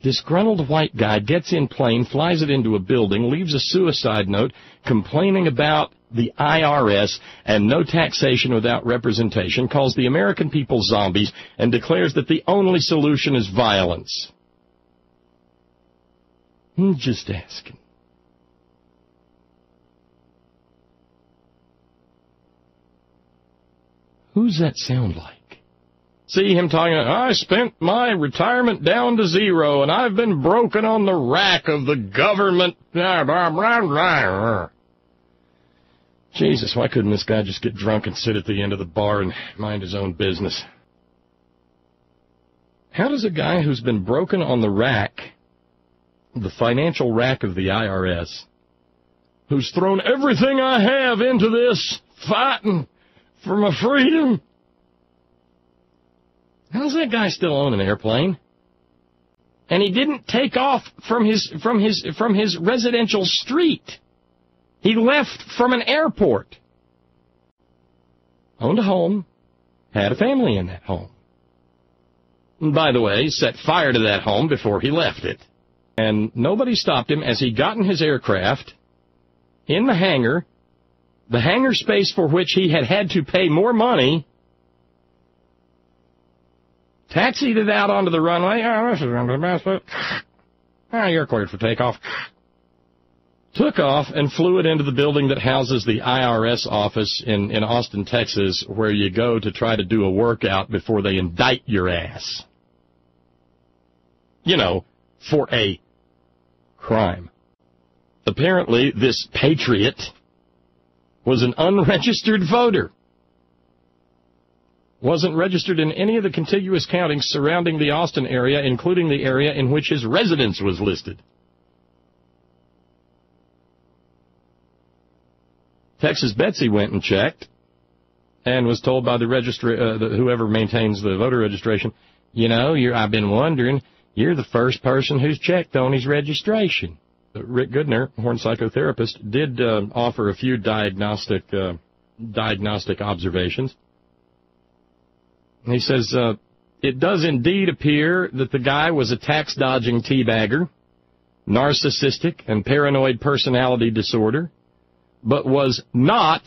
Disgruntled white guy gets in plane, flies it into a building, leaves a suicide note complaining about the IRS and no taxation without representation, calls the American people zombies, and declares that the only solution is violence. I'm just asking. Who's that sound like? See him talking, I spent my retirement down to zero, and I've been broken on the rack of the government. Jesus, why couldn't this guy just get drunk and sit at the end of the bar and mind his own business? How does a guy who's been broken on the rack, the financial rack of the IRS, who's thrown everything I have into this, fighting for my freedom, how's that guy still own an airplane? And he didn't take off from his residential street. He left from an airport. Owned a home, had a family in that home. And by the way, set fire to that home before he left it. And nobody stopped him as he got in his aircraft, in the hangar space for which he had to pay more money, taxied it out onto the runway. Oh, this is the best. Oh, you're cleared for takeoff. Took off and flew it into the building that houses the IRS office in Austin, Texas, where you go to try to do a workout before they indict your ass. You know, for a crime. Apparently, this patriot was an unregistered voter. Wasn't registered in any of the contiguous counties surrounding the Austin area, including the area in which his residence was listed. Texas Betsy went and checked and was told by the whoever maintains the voter registration, you know, I've been wondering, you're the first person who's checked on his registration. Rick Goodner, Horn psychotherapist, did offer a few diagnostic observations. He says, it does indeed appear that the guy was a tax-dodging teabagger, narcissistic and paranoid personality disorder, but was not,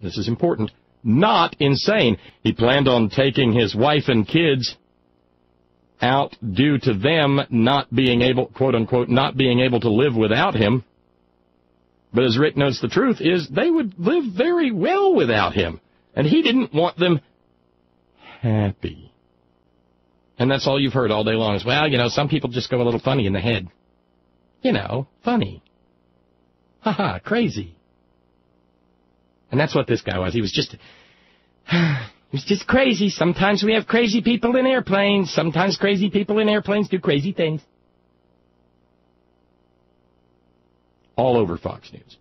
this is important, not insane. He planned on taking his wife and kids out due to them not being able, quote-unquote, not being able to live without him. But as Rick notes, the truth is they would live very well without him, and he didn't want them happy. And that's all you've heard all day long is, well, you know, some people just go a little funny in the head. You know, funny. Ha-ha, crazy. And that's what this guy was. He was just crazy. Sometimes we have crazy people in airplanes. Sometimes crazy people in airplanes do crazy things. All over Fox News.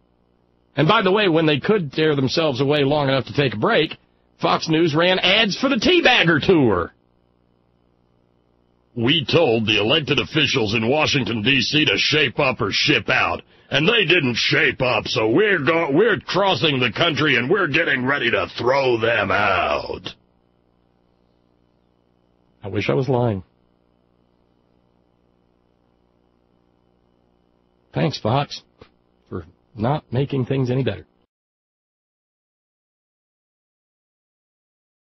And by the way, when they could tear themselves away long enough to take a break, Fox News ran ads for the Teabagger Tour. We told the elected officials in Washington, D.C. to shape up or ship out, and they didn't shape up, so we're crossing the country and we're getting ready to throw them out. I wish I was lying. Thanks, Fox, for not making things any better.